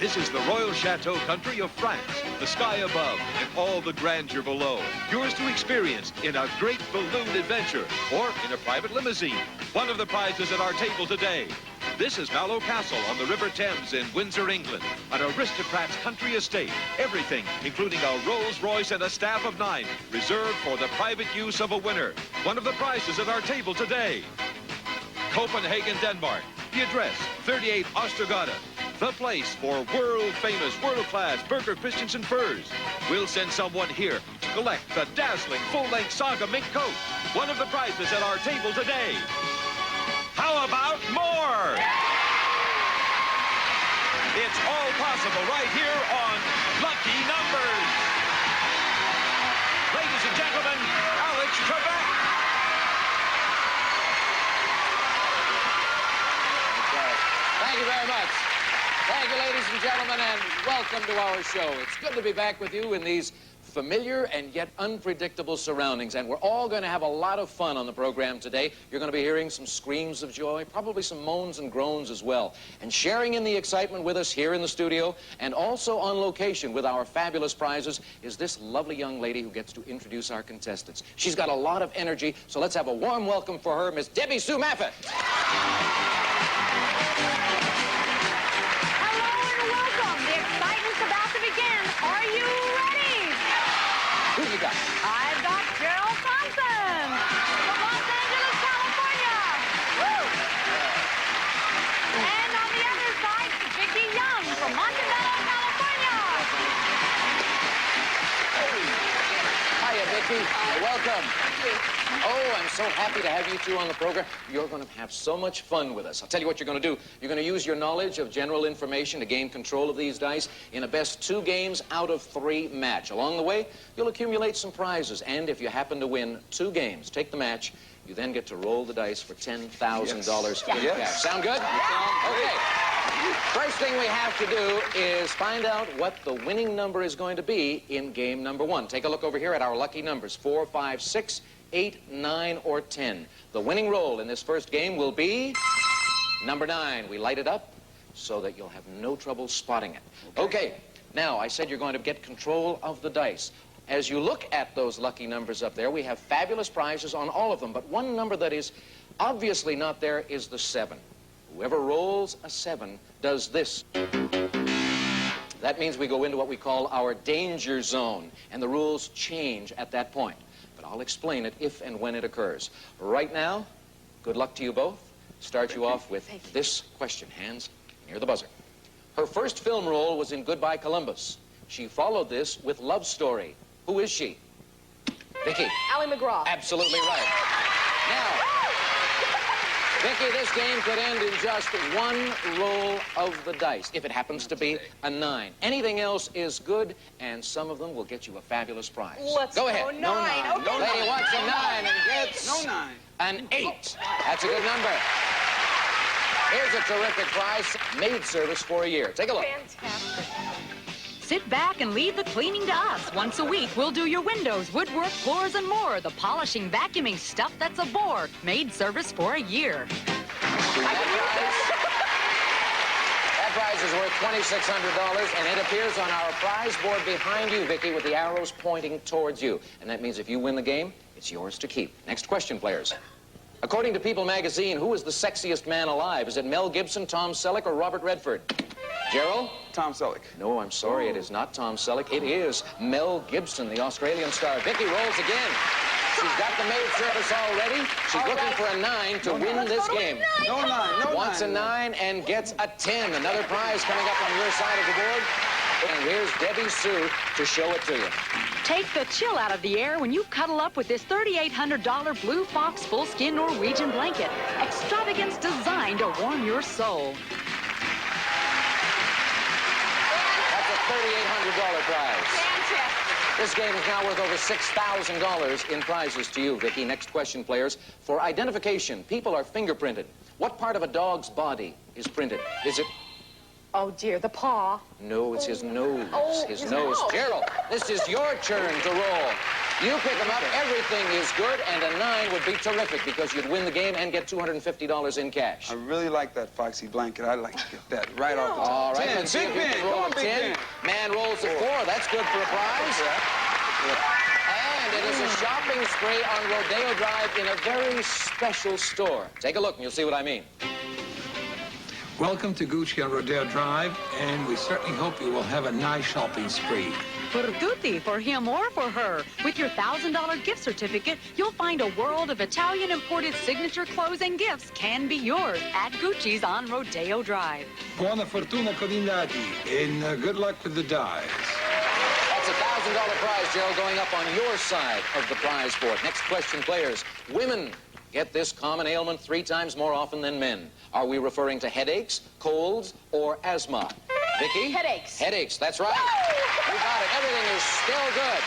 This is the Royal Chateau country of France, the sky above and all the grandeur below. Yours to experience in a great balloon adventure or in a private limousine. One of the prizes at our table today. This is Mallow Castle on the River Thames in Windsor, England. An aristocrat's country estate. Everything, including a Rolls Royce and a staff of 9, reserved for the private use of a winner. One of the prizes at our table today. Copenhagen, Denmark. The address, 38 Ostergade. The place for world-famous, world-class Berger Christensen furs. We'll send someone here to collect the dazzling full-length Saga mink coat. One of the prizes at our table today. How about more? It's all possible right here on Lucky Numbers. Ladies and gentlemen, Alex Trebek. Thank you very much. Thank you, ladies and gentlemen, and welcome to our show. It's good to be back with you in these familiar and yet unpredictable surroundings, and we're all going to have a lot of fun on the program today. You're going to be hearing some screams of joy, probably some moans and groans as well, and sharing in the excitement with us here in the studio and also on location with our fabulous prizes is this lovely young lady who gets to introduce our contestants. She's got a lot of energy, so let's have a warm welcome for her, Miss Debbie Sue Maffett. Are you ready? Who you got? I've got Jeryll from Los Angeles, California. Woo! And on the other side, Vicki from Montebello, California. Hiya, Vicki. Welcome. Oh, I'm so happy to have you two on the program. You're going to have so much fun with us. I'll tell you what you're going to do. You're going to use your knowledge of general information to gain control of these dice in a best 2 games out of 3 match. Along the way, you'll accumulate some prizes. And if you happen to win 2 games, take the match, you then get to roll the dice for $10,000 in cash. Sound good? Okay. First thing we have to do is find out what the winning number is going to be in game number 1. Take a look over here at our lucky numbers, 4, 5, 6, 8, 9, or 10. The winning roll in this first game will be number 9. We light it up so that you'll have no trouble spotting it. Okay, now I said you're going to get control of the dice. As you look at those lucky numbers up there, we have fabulous prizes on all of them, but one number that is obviously not there is the 7. Whoever rolls a 7 does this. That means we go into what we call our danger zone, and the rules change at that point. But I'll explain it if and when it occurs. Right now, good luck to you both. Start you off with this question. Hands near the buzzer. Her first film role was in Goodbye Columbus. She followed this with Love Story. Who is she? Vicki. Ally McGraw. Absolutely right. Now, Vicki, this game could end in just 1 roll of the dice, if it happens to be a 9. Anything else is good, and some of them will get you a fabulous prize. Let's go ahead. No 9. Okay. No lady wants a 9 and gets an 8. That's a good number. Here's a terrific prize, maid service for a year. Take a look. Fantastic. Sit back and leave the cleaning to us. Once a week, we'll do your windows, woodwork, floors, and more. The polishing, vacuuming stuff that's a bore. Maid service for a year. That prize is worth $2,600, and it appears on our prize board behind you, Vicki, with the arrows pointing towards you. And that means if you win the game, it's yours to keep. Next question, players. According to People magazine, who is the sexiest man alive? Is it Mel Gibson, Tom Selleck, or Robert Redford? Jeryll? Tom Selleck. No, I'm sorry, it is not Tom Selleck. It is Mel Gibson, the Australian star. Vicki rolls again. She's got the maid service all ready. She's looking for a 9 to win this game. No 9. Wants a 9 and gets a 10. Another prize coming up on your side of the board. And here's Debbie Sue to show it to you. Take the chill out of the air when you cuddle up with this $3,800 Blue Fox full-skin Norwegian blanket. Extravagance designed to warm your soul. $3,800 prize. Fantastic. This game is now worth over $6,000 in prizes to you, Vicki. Next question, players. For identification, people are fingerprinted. What part of a dog's body is printed? Is it... Oh, dear, the paw. No, it's his nose. Oh, his nose. Jeryll, this is your turn to roll. You pick them up, everything is good, and a 9 would be terrific because you'd win the game and get $250 in cash. I really like that foxy blanket. I'd like to get that right off the top. All right, 10. let's see Big if you Ben. can roll Come a on, Big 10. Man rolls a 4. That's good for a prize. And it is a shopping spree on Rodeo Drive in a very special store. Take a look and you'll see what I mean. Welcome to Gucci on Rodeo Drive, and we certainly hope you will have a nice shopping spree. For tutti, for him or for her. With your $1,000 gift certificate, you'll find a world of Italian imported signature clothes and gifts can be yours at Gucci's on Rodeo Drive. Buona fortuna con i dati, and good luck with the dies. That's a $1,000 prize, Jeryll, going up on your side of the prize board. Next question, players. Women get this common ailment 3 times more often than men. Are we referring to headaches, colds, or asthma? Vicki? Headaches. Headaches, that's right. You got it. Everything is still good.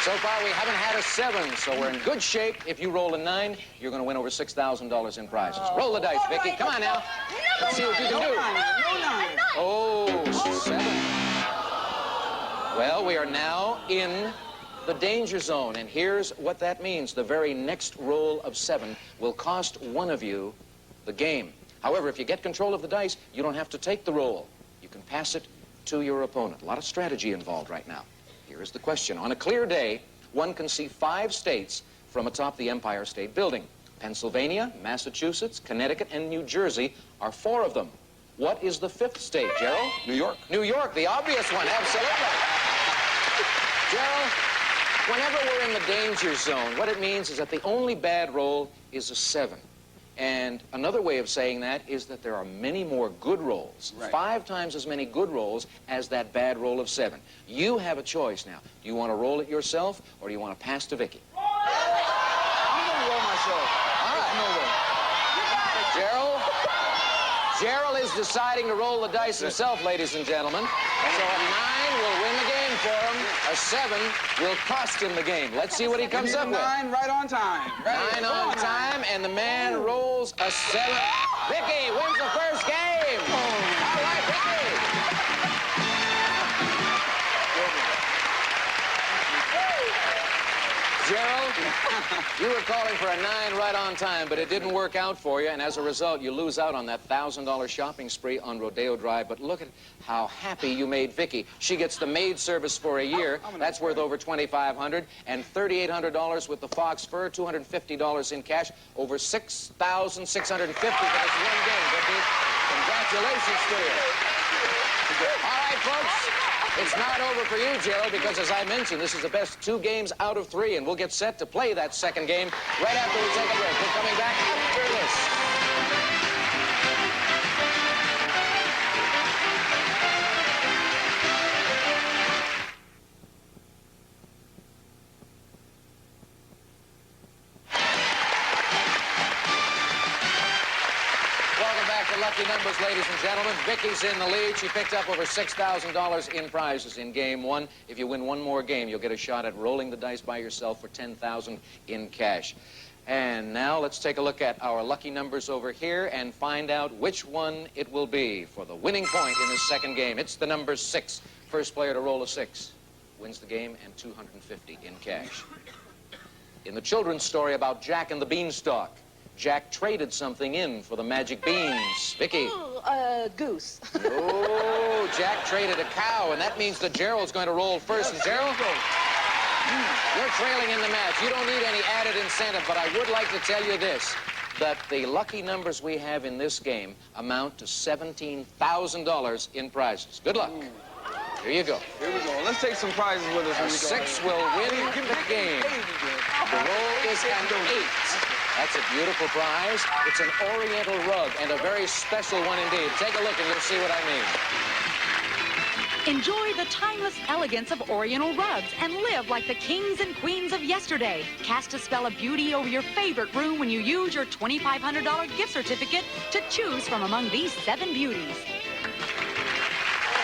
So far, we haven't had a 7, so we're in good shape. If you roll a 9, you're going to win over $6,000 in prizes. Roll the dice, Vicki. Come on now. Let's see what you can do. Oh, 7. Well, we are now in the danger zone, and here's what that means. The very next roll of 7 will cost one of you the game. However, if you get control of the dice, you don't have to take the roll. You can pass it to your opponent. A lot of strategy involved right now. Here is the question. On a clear day, one can see 5 states from atop the Empire State Building. Pennsylvania, Massachusetts, Connecticut, and New Jersey are 4 of them. What is the 5th state, Jeryll? New York. New York, the obvious one, absolutely. Jeryll, whenever we're in the danger zone, what it means is that the only bad roll is a 7. And another way of saying that is that there are many more good rolls, Right. 5 times as many good rolls as that bad roll of 7. You have a choice now. Do you want to roll it yourself, or do you want to pass to Vicki? I'm going to roll myself. All right. Jeryll is deciding to roll the dice himself, ladies and gentlemen. So a 9 will win the game for him. A 7 will cost him the game. Let's see what he comes up with. 9 right on time. 9 on time, and the man rolls a 7. Vicki wins the first game. All right, Vicki. Jeryll, you were calling for a 9 right on time, but it didn't work out for you, and as a result, you lose out on that $1,000 shopping spree on Rodeo Drive. But look at how happy you made Vicki. She gets the maid service for a year. That's worth over $2,500, and $3,800 with the fox fur, $250 in cash, over $6,650 for this one game, Vicki. Congratulations to you. All right, folks. It's not over for you, Jeryll, because as I mentioned, this is the best 2 games out of 3, and we'll get set to play that second game right after we take a break. We're coming back after this. Lucky numbers, ladies and gentlemen. Vicki's in the lead. She picked up over $6,000 in prizes in game 1. If you win one more game, you'll get a shot at rolling the dice by yourself for $10,000 in cash. And now let's take a look at our lucky numbers over here and find out which one it will be for the winning point in this second game. It's the number 6. First player to roll a 6 wins the game and $250 in cash. In the children's story about Jack and the Beanstalk, Jack traded something in for the magic beans. Vicki. Goose. Oh, Jack traded a cow, and that means that Jeryll's going to roll first. And Jeryll, you're trailing in the match. You don't need any added incentive, but I would like to tell you this, that the lucky numbers we have in this game amount to $17,000 in prizes. Good luck. Here you go. Here we go. Let's take some prizes with us. A 6 will win the game. The roll is an 8. That's a beautiful prize. It's an Oriental rug, and a very special one indeed. Take a look and you'll see what I mean. Enjoy the timeless elegance of Oriental rugs and live like the kings and queens of yesterday. Cast a spell of beauty over your favorite room when you use your $2,500 gift certificate to choose from among these 7 beauties.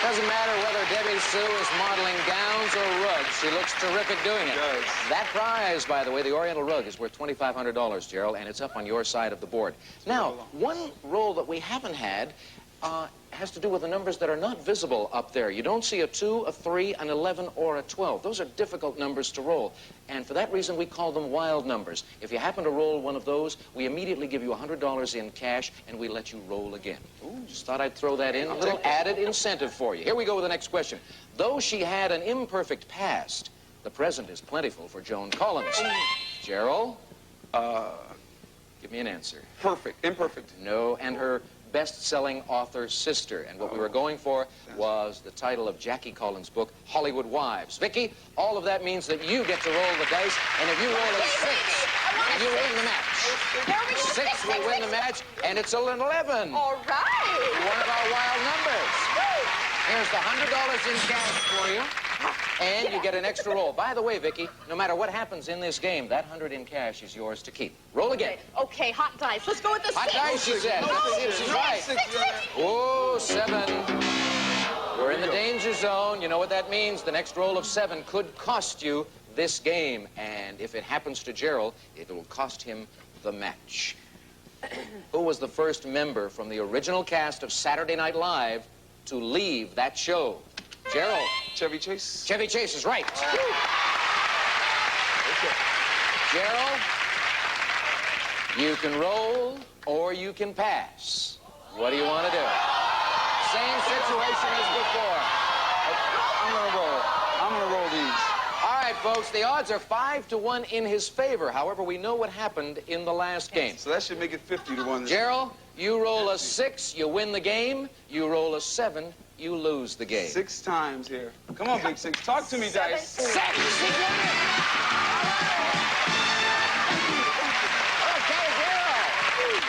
Doesn't matter whether Debbie Sue is modeling gowns or rugs. She looks terrific doing it. Yes. That prize, by the way, the Oriental rug, is worth $2,500, Jeryll, and it's up on your side of the board. Now, one roll that we haven't had, has to do with the numbers that are not visible up there. You don't see a 2, a 3, an 11, or a 12. Those are difficult numbers to roll. And for that reason, we call them wild numbers. If you happen to roll one of those, we immediately give you $100 in cash, and we let you roll again. Ooh, just thought I'd throw that in. A little added incentive for you. Here we go with the next question. Though she had an imperfect past, the present is plentiful for Joan Collins. Jeryll? Give me an answer. Perfect. Imperfect. No, and her best-selling author's sister. And what we were going for was the title of Jackie Collins' book, Hollywood Wives. Vicki, all of that means that you get to roll the dice, and if you roll a 6, you win the match. 6 will win the match, and it's an 11. All right. One of our wild numbers. Here's the $100 in cash for you. And you get an extra roll. By the way, Vicki, no matter what happens in this game, that 100 in cash is yours to keep. Roll again. Okay, hot dice. Let's go with the Hot 6. dice, she said. She's right. 6. Oh, 7. We're in the danger zone. You know what that means. The next roll of 7 could cost you this game. And if it happens to Jeryll, it will cost him the match. Who was the first member from the original cast of Saturday Night Live to leave that show? Jeryll. Chevy Chase. Chevy Chase is right. Jeryll, you can roll or you can pass. What do you want to do? Same situation as before. I'm gonna roll these. All right, folks, the odds are 5-1 in his favor. However, we know what happened in the last game. So that should make it 50-1. Jeryll, you roll a 6, you win the game. You roll a 7, you lose the game. 6 times here. Come on, Big 6. Talk to me, Dice. 7. Okay, Jeryll.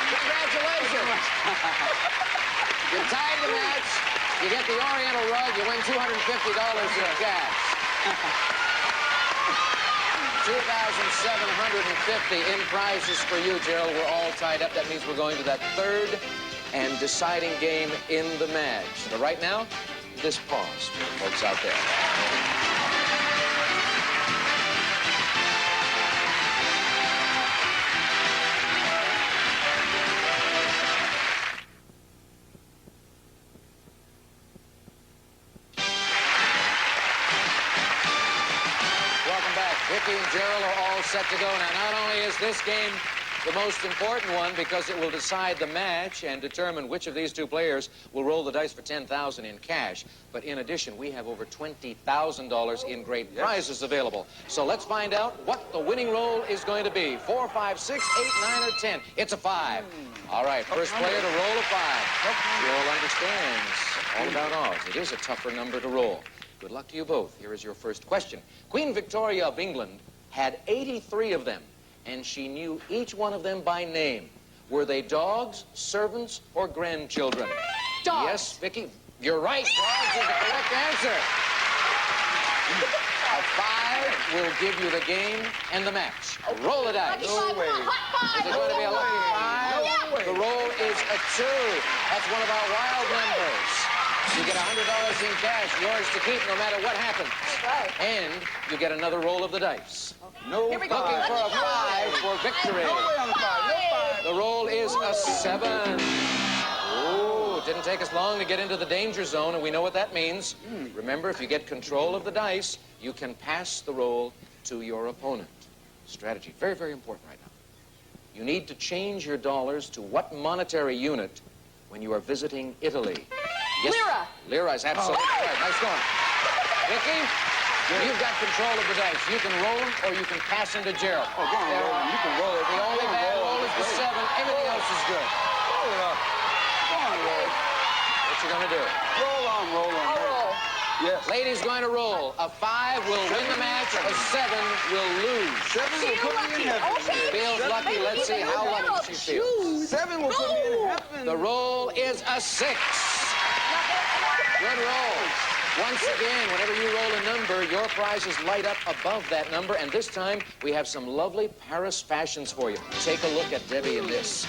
Congratulations. You tied the match. You get the Oriental rug. You win $250 in cash. 2,750 in prizes for you, Jeryll. We're all tied up. That means we're going to that third and deciding game in the match. But right now, this pause for the folks out there. Welcome back. Vicki and Jeryll are all set to go. Now, not only is this game the most important one because it will decide the match and determine which of these two players will roll the dice for $10,000 in cash. But in addition, we have over $20,000 in great prizes available. So let's find out what the winning roll is going to be. 4, 5, 6, 8, 9, or 10. It's a 5. All right, first player to roll a 5. Jeryll understands all about odds. It is a tougher number to roll. Good luck to you both. Here is your first question. Queen Victoria of England had 83 of them, and she knew each one of them by name. Were they dogs, servants, or grandchildren? Dogs. Yes, Vicki, you're right. Dogs is the correct answer. A 5 will give you the game and the match. Roll the dice. No way. Is it going to be a lucky 5? Yeah. The roll is a 2. That's one of our wild numbers. You get $100 in cash, yours to keep no matter what happens. Right. And you get another roll of the dice. No Here we go. Looking for a Lucky 5 for victory. No way on the 5. No 5. The roll is a 7. Ooh, it didn't take us long to get into the danger zone, and we know what that means. Remember, if you get control of the dice, you can pass the roll to your opponent. Strategy, very, very important right now. You need to change your dollars to what monetary unit when you are visiting Italy? Yes, Lira. Lira is absolutely right. Nice going. Vicki, you've got control of the dice. You can roll them or you can pass them to Jeryll. Oh, go on, roll. You can roll it. The only bad roll is the 7. Everything else is good. Roll it up. Go on, roll. What you gonna do? Roll on, roll on. I'll roll. Yes. Lady's going to roll. A 5 will win the match. A 7 will lose. 7 will put me in heaven. Okay. Feels lucky. Let's see how lucky she feels. 7 will put me in heaven. The roll is a 6. Good roll. Once again, whenever you roll a number, your prizes light up above that number. And this time, we have some lovely Paris fashions for you. Take a look at Debbie in this.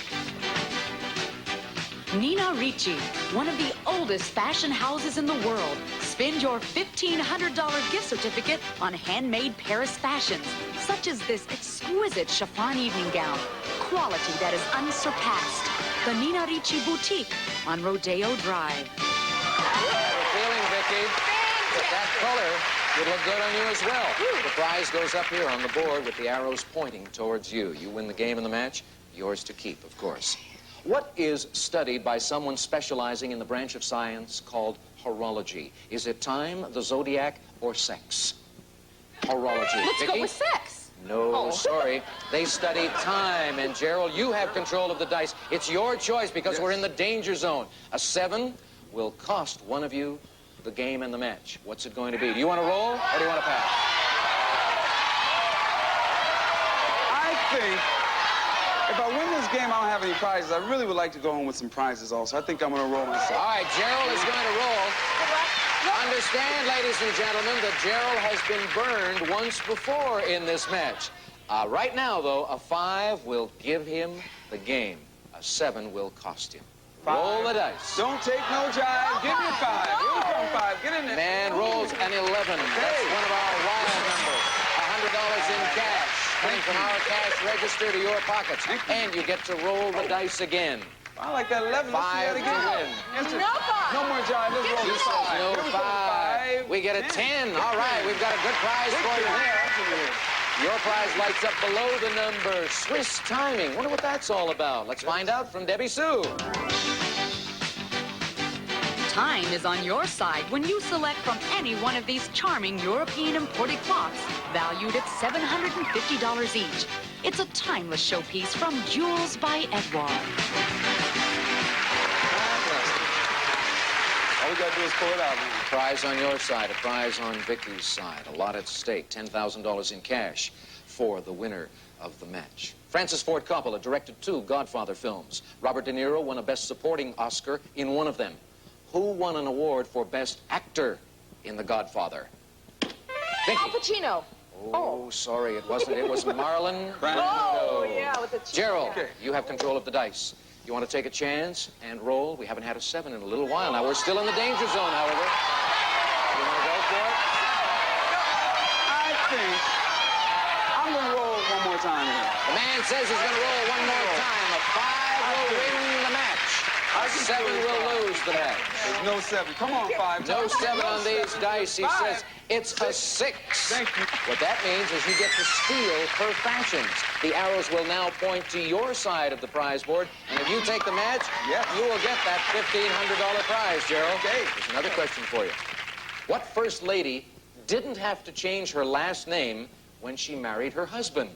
Nina Ricci, one of the oldest fashion houses in the world. Spend your $1,500 gift certificate on handmade Paris fashions, such as this exquisite chiffon evening gown. Quality that is unsurpassed. the Nina Ricci Boutique on Rodeo Drive. Good feeling, Vicki. With that color, would look good on you as well. The prize goes up here on the board with the arrows pointing towards you. You win the game and the match, yours to keep, of course. What is studied by someone specializing in the branch of science called horology? Is it time, the zodiac, or sex? Horology. Let's Vicki? go with sex. No, sorry. They study time. And, Jeryll, you have control of the dice. It's your choice because we're in the danger zone. A 7 will cost one of you the game and the match. What's it going to be? Do you want to roll or do you want to pass? I think if I win this game, I don't have any prizes. I really would like to go home with some prizes also. I think I'm going to roll myself. All right, Jeryll is going to roll. Understand, ladies and gentlemen, that Jeryll has been burned once before in this match. Right now, though, a 5 will give him the game. A 7 will cost him. 5. Roll the dice. Don't take no jive. Give me a 5. Here we come, 5. Get in there. Man rolls an 11. That's one of our wild numbers. $100 in cash coming from our cash register to your pockets. And you get to roll the dice again. I like that 11. Let's see 5 that to again. win. No more jive. Let's roll He this says 5. no Here we go, 5. We get a 10. All right, we've got a good prize for you there. Your prize lights up below the number. Swiss timing. Wonder what that's all about. Let's find out from Debbie Sue. Time is on your side when you select from any one of these charming European imported clocks, valued at $750 each. It's a timeless showpiece from Jewels by Edouard. All we got to do is pull it out. Man. A prize on your side, a prize on Vicki's side. A lot at stake, $10,000 in cash for the winner of the match. Francis Ford Coppola directed 2 Godfather films. Robert De Niro won a Best Supporting Oscar in one of them. Who won an award for Best Actor in The Godfather? Vicki. Al Pacino. Oh, sorry, it wasn't. It was Marlon Brando. Oh, yeah, with the Jeryll, you have control of the dice. You want to take a chance and roll? We haven't had a 7 in a little while now. We're still in the danger zone, however. You want to go for it? I think I'm going to roll one more time here. The man says he's going to roll one more time. A 5 will win the match. A 7 will lose the match. There's no 7. Come on, 5. No 7 on these dice. He says it's a 6. Thank you. What that means is you get to steal per fashions. The arrows will now point to your side of the prize board, and if you take the match, you will get that $1,500 prize, Jeryll. Okay. There's another question for you. What first lady didn't have to change her last name when she married her husband?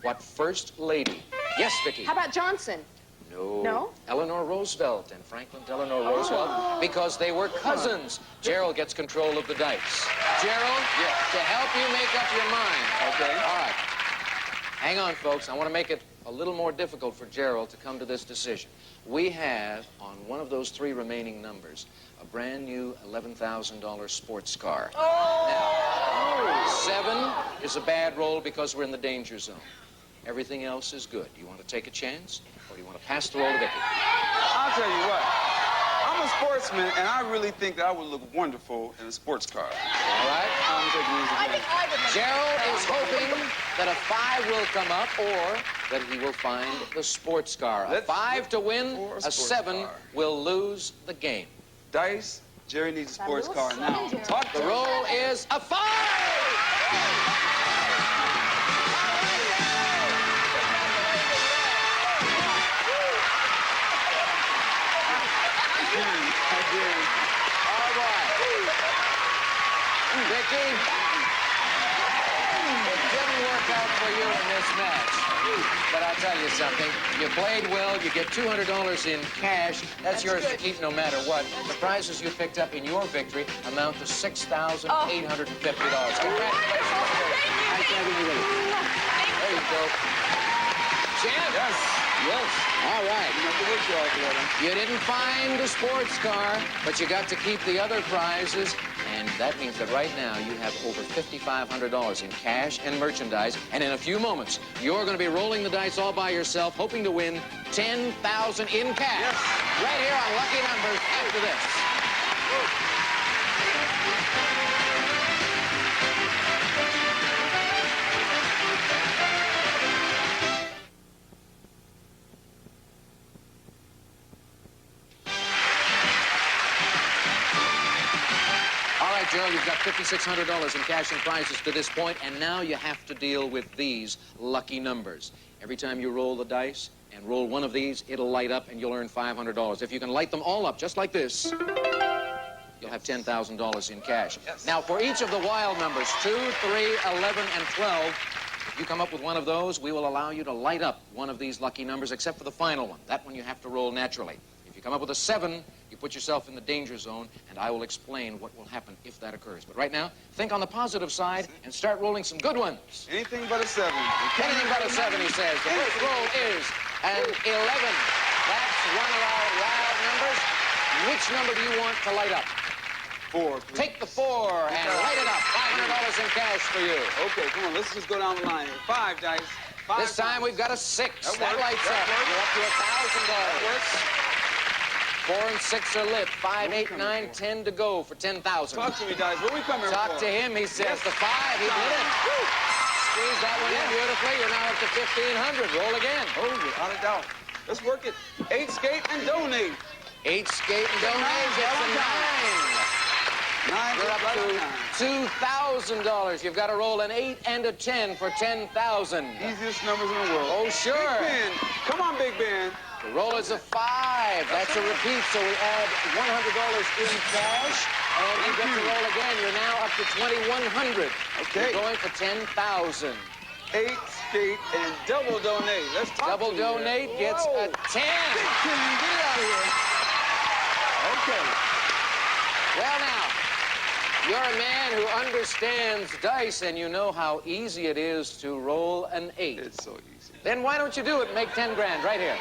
What first lady? Yes, Vicki. How about Johnson? No. No? Eleanor Roosevelt and Franklin Delano Roosevelt, because they were cousins. Jeryll gets control of the dice. Jeryll, to help you make up your mind. Okay. All right. Hang on, folks. I want to make it a little more difficult for Jeryll to come to this decision. We have, on one of those 3 remaining numbers, a brand new $11,000 sports car. Now, 7 is a bad roll because we're in the danger zone. Everything else is good. Do you want to take a chance, or do you want to pass the roll to Vicki? I'll tell you what. I'm a sportsman, and I really think that I would look wonderful in a sports car. All right? I'm taking these again. Jeryll is hoping that a 5 will come up, or that he will find the sports car. A 5 to win, for a a sports 7 car. will lose the game. Dice, Jerry needs a sports car now. Talk The to roll is a 5! All right. Vicki, it didn't work out for you in this match. But I'll tell you something. You played well. You get $200 in cash. That's yours to keep no matter what. The prizes you picked up in your victory amount to $6,850. Congratulations. Nice having you with us. There you go. Champ. Yes. Yes. All right. You have to wish you all together. You didn't find the sports car, but you got to keep the other prizes. And that means that right now you have over $5,500 in cash and merchandise. And in a few moments, you're going to be rolling the dice all by yourself, hoping to win $10,000 in cash. Yes. Right here on Lucky Numbers after this. Jeryll, you've got $5,600 in cash and prizes to this point, and now you have to deal with these lucky numbers. Every time you roll the dice and roll one of these, it'll light up and you'll earn $500. If you can light them all up just like this, you'll have $10,000 in cash. Yes. Now, for each of the wild numbers, 2, 3, 11, and 12, if you come up with one of those, we will allow you to light up one of these lucky numbers, except for the final one. That one you have to roll naturally. If you come up with a 7, you put yourself in the danger zone, and I will explain what will happen if that occurs. But right now, think on the positive side and start rolling some good ones. Anything but a 7. Anything but a 7, he says. The first roll is an 11. That's one of our wild numbers. Which number do you want to light up? 4. Take the 4 and light it up. $500 in cash for you. Okay, come on, let's just go down the line here. 5 dice. 5 This time times. we've got a 6. That That works. lights That up. works. You're up to $1,000. Works. 4 and 6 are lit. 5, 8, 9, 10 to go for $10,000. Talk to me, dice. What we come here Talk for? to him. He says Yes. the 5. He did it. Squeeze that one in beautifully. You're now up to $1,500. Roll again. Oh, without a doubt. Let's work it. 8 skate and donate. 8 skate and donate gets a 9. 9 You're up right on to 9. $2,000. You've got to roll an 8 and a 10 for $10,000. Easiest numbers in the world. Oh, sure. Big Ben. Come on, Big Ben. The roll is a 5. That's a repeat, so we add $100 in cash, and you get to roll again. You're now up to $2,100. Okay. You're going for $10,000. 8 skate and double donate. Let's talk Double to you here. donate gets Whoa. a 10. Big King, get it out of here. Okay. Well, now, you're a man who understands dice, and you know how easy it is to roll an 8. It's so easy. Then why don't you do it and make 10 grand right here?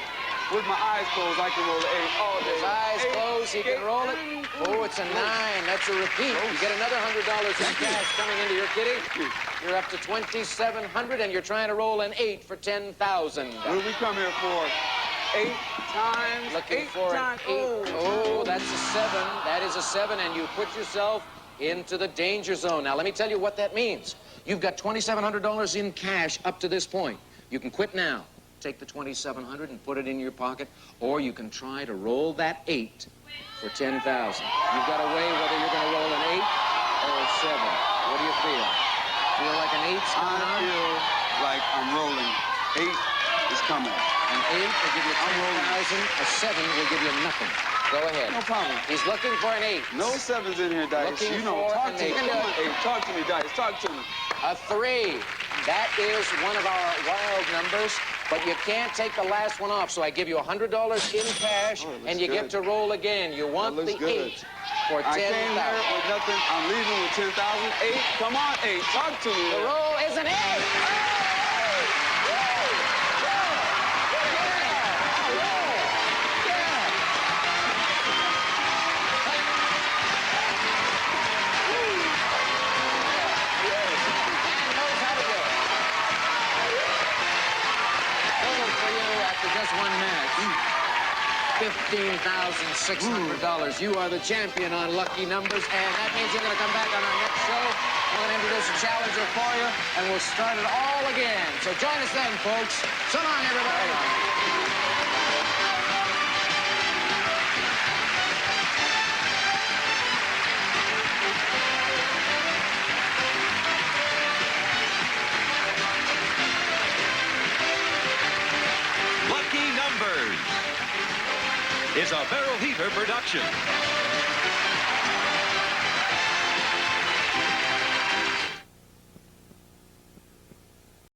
With my eyes closed, I can roll an 8 all day. His eyes 8, closed, he can skate, roll it. Oh, it's a 9. That's a repeat. You get another $100 in cash coming into your kitty. You're up to $2,700, and you're trying to roll an 8 for $10,000. What did we come here for? 8 times. Looking 8 for an times. 8. Oh, that's a 7. That is a 7, and you put yourself into the danger zone. Now, let me tell you what that means. You've got $2,700 in cash up to this point. You can quit now. Take the $2,700 and put it in your pocket, or you can try to roll that 8 for $10,000. You've got to weigh whether you're going to roll an 8 or a 7. What do you feel? Feel like an 8's coming I on? feel like I'm rolling. 8 is coming. An 8 will give you $10,000. A 7 will give you nothing. Go ahead. No problem. He's looking for an 8. No 7s in here, Dice. Looking You know, for talk an to me. 8. Come on, 8. Talk to me, Dice. Talk to me. A 3. That is one of our wild numbers, but you can't take the last one off. So I give you $100 in cash, and you get to roll again. You want That the looks good. 8 for I came here $10,000. with nothing. I'm leaving with 10,000. 8. Come on, 8. Talk to me. The roll is an 8. Just 1 minute. $15,600. You are the champion on lucky numbers, and that means you're going to come back on our next show. We're going to introduce a challenger for you, and we'll start it all again. So join us then, folks. So long, everybody. Lucky Numbers is a Barrel Heater production.